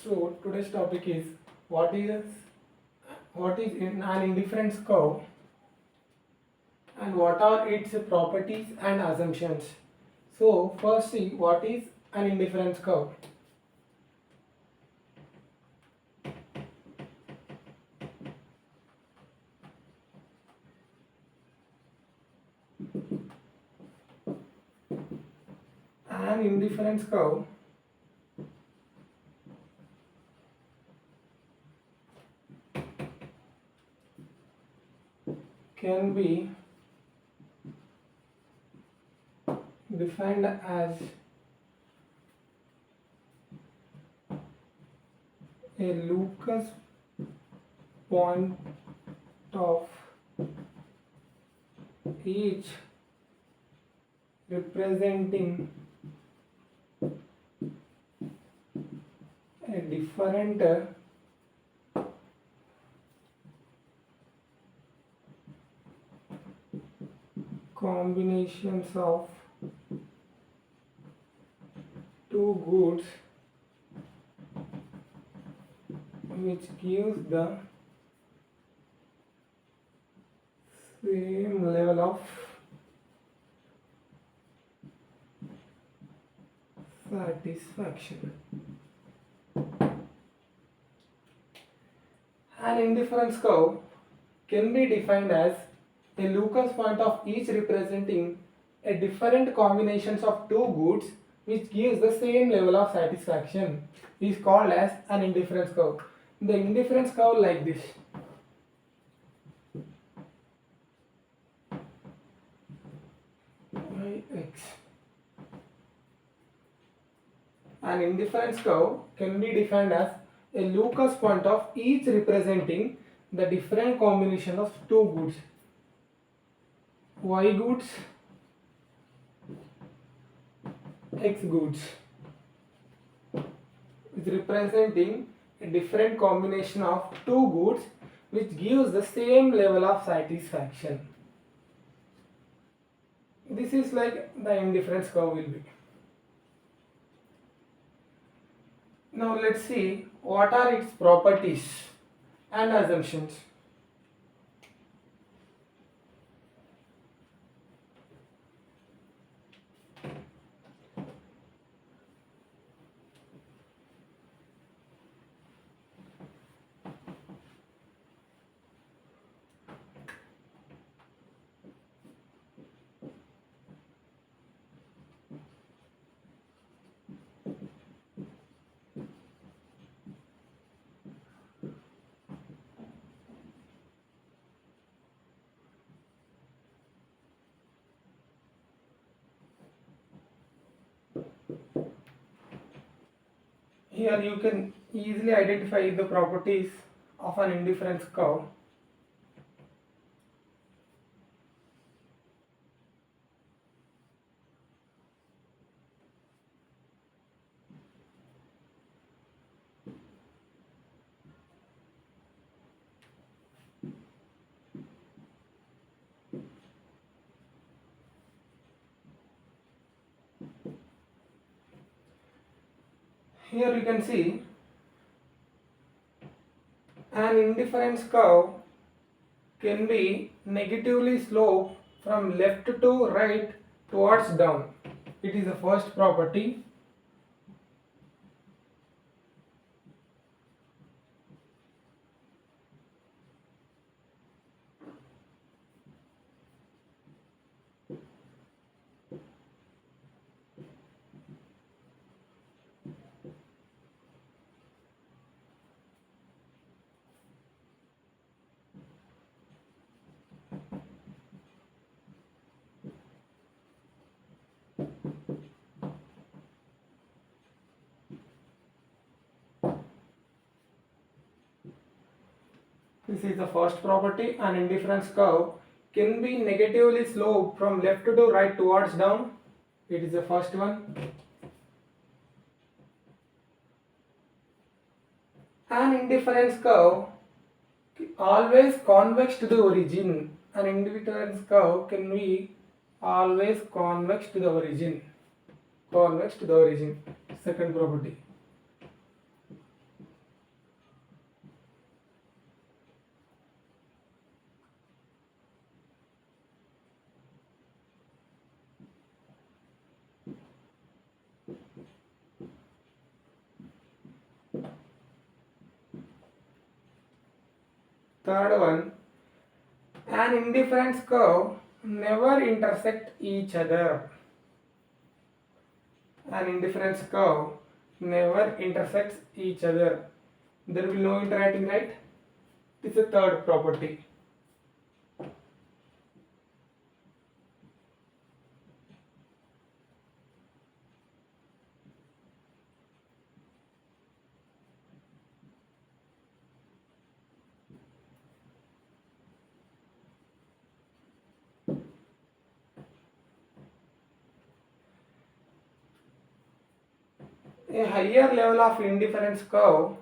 So today's topic is what is an indifference curve and what are its properties and assumptions. So first see what is an indifference curve. An indifference curve can be defined as a Lucas point of each representing a different combinations of two goods which gives the same level of satisfaction. An indifference curve can be defined as a Lucas point of each representing a different combinations of two goods which gives the same level of satisfaction is called as an indifference curve. The indifference curve like this. Ix. An indifference curve can be defined as a Lucas point of each representing the different combination of two goods, y goods, x goods, is representing a different combination of two goods which gives the same level of satisfaction. This is like the indifference curve will be. Now let's see what are its properties and assumptions. Here you can easily identify the properties of an indifference curve. Here you can see an indifference curve can be negatively sloped from left to right towards down. It is the first property. This is the first property. An indifference curve can be negatively sloped from left to right towards down. It is the first one. An indifference curve always convex to the origin. An indifference curve can be always convex to the origin. Convex to the origin. Second property. Third one, an indifference curve never intersect each other. An indifference curve never intersects each other. There will be no interacting, right? This is a third property. A higher level of indifference curve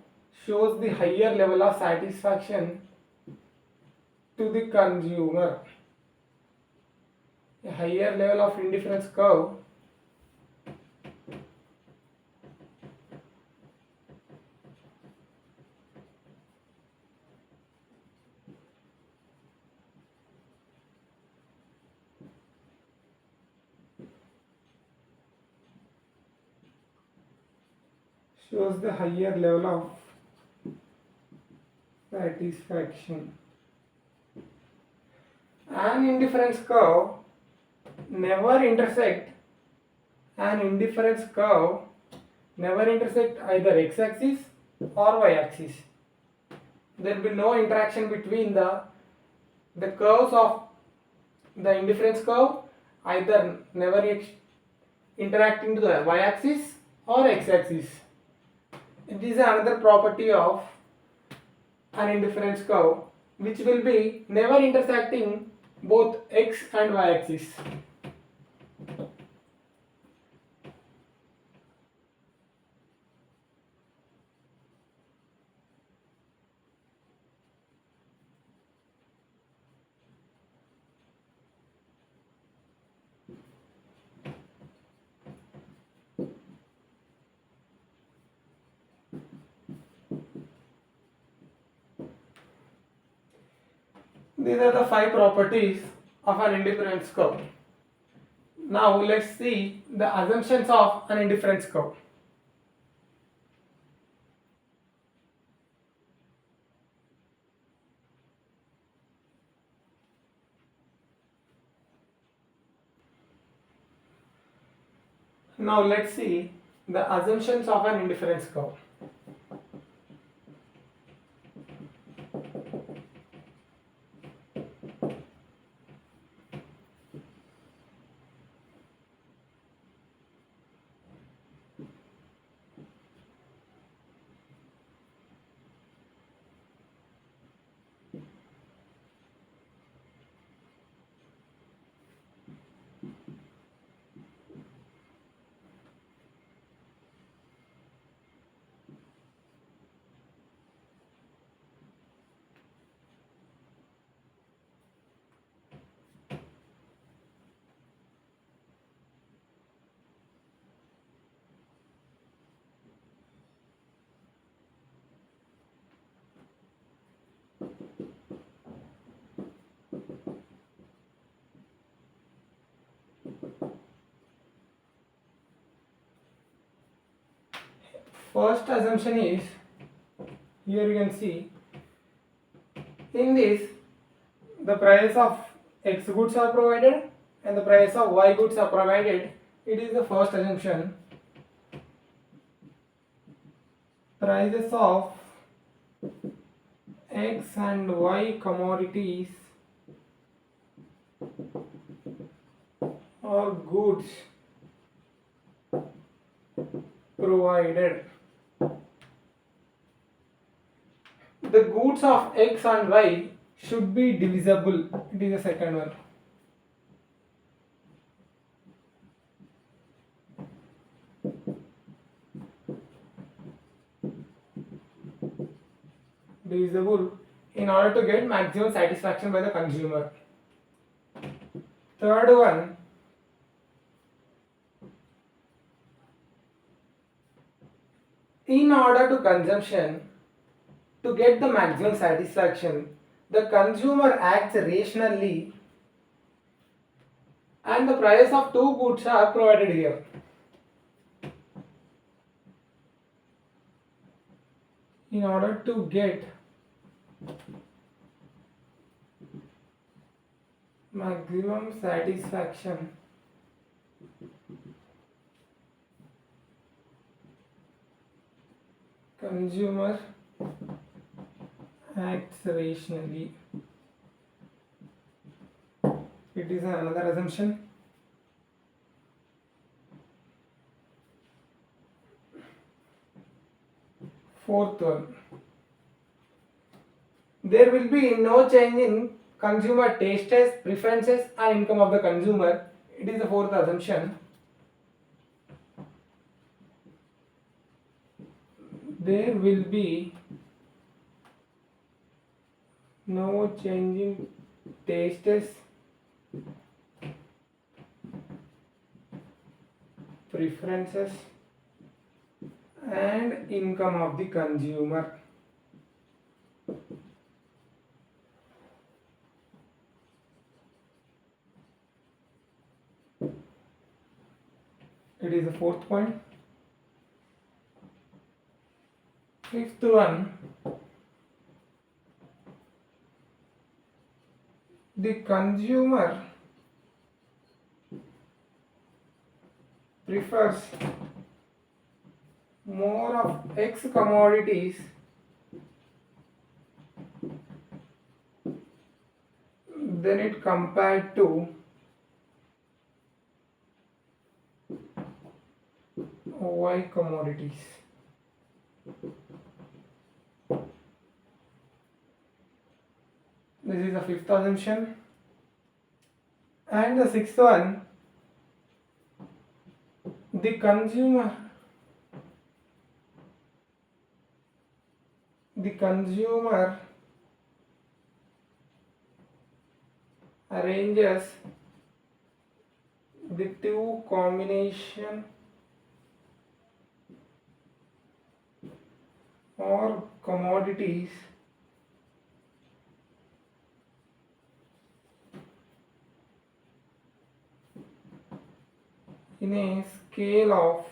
shows the higher level of satisfaction to the consumer. A higher level of indifference curve shows the higher level of satisfaction. An indifference curve never intersect an indifference curve never intersect either x-axis or y-axis. There will be no interaction between the curves of the indifference curve, either never interacting to the y-axis or x-axis. It is another property of an indifference curve which will be never intersecting both x and y-axis. These are the 5 properties of an indifference curve. Now let's see the assumptions of an indifference curve. Now let's see the assumptions of an indifference curve. First assumption is, here you can see, in this the price of x goods are provided and the price of y goods are provided. It is the first assumption. Prices of x and y commodities or goods provided. The goods of x and y should be divisible. It is the second one. Divisible in order to get maximum satisfaction by the consumer. Third one, in order to consumption, to get the maximum satisfaction, the consumer acts rationally and the price of two goods are provided here. In order to get maximum satisfaction consumer acts rationally. It is another assumption. Fourth one, there will be no change in consumer tastes, preferences and income of the consumer. It is the fourth assumption. There will be no change in tastes, preferences and income of the consumer. It is the fourth point. Fifth one, the consumer prefers more of X commodities than it compared to Y commodities. This is the fifth assumption. And the sixth one, the consumer arranges the two combination or commodities in a scale of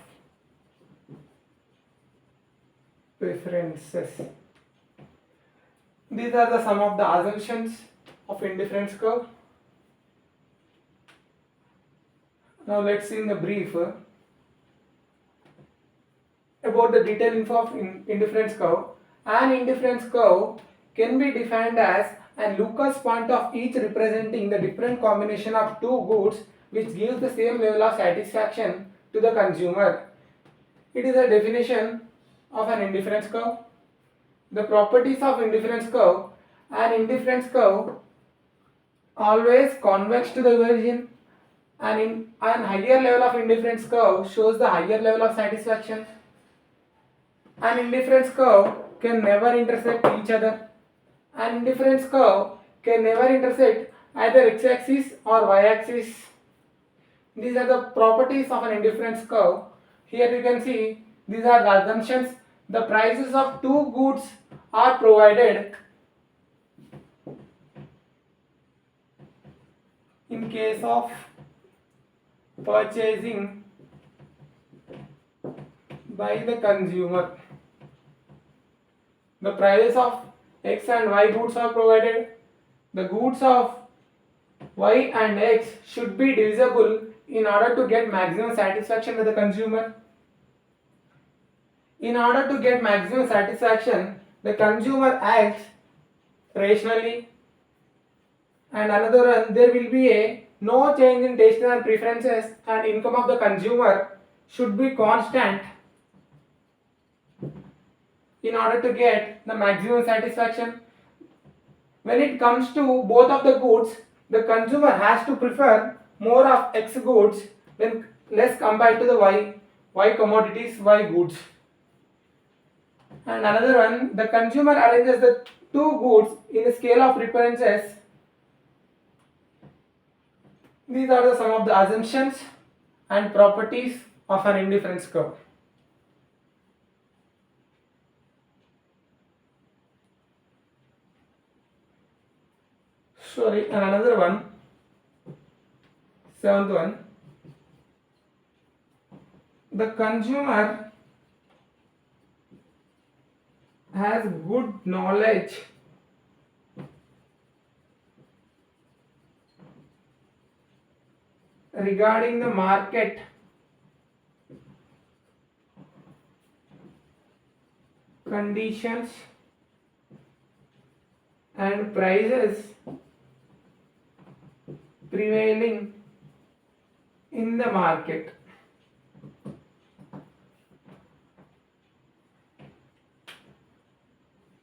preferences. These are the some of the assumptions of indifference curve. Now let's see in the brief about the detailed info of indifference curve. An indifference curve can be defined as a locus point of each representing the different combination of two goods which gives the same level of satisfaction to the consumer. It is a definition of an indifference curve. The properties of indifference curve: an indifference curve always convex to the origin. An higher level of indifference curve shows the higher level of satisfaction. An indifference curve can never intersect each other. An indifference curve can never intersect either x-axis or y-axis. These are the properties of an indifference curve. Here you can see these are the assumptions. The prices of two goods are provided in case of purchasing by the consumer. The prices of X and Y goods are provided. The goods of Y and X should be divisible in order to get maximum satisfaction with the consumer. In order to get maximum satisfaction, the consumer acts rationally. And another one, there will be no change in taste and preferences, and income of the consumer should be constant in order to get the maximum satisfaction. When it comes to both of the goods, the consumer has to prefer more of X goods than less compared to the Y commodities, Y goods. And another one, the consumer arranges the two goods in a scale of preferences. These are the some of the assumptions and properties of an indifference curve. Sorry, and another one, seventh one, the consumer has good knowledge regarding the market conditions and prices prevailing in the market.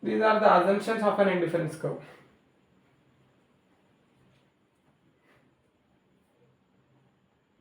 These are the assumptions of an indifference curve.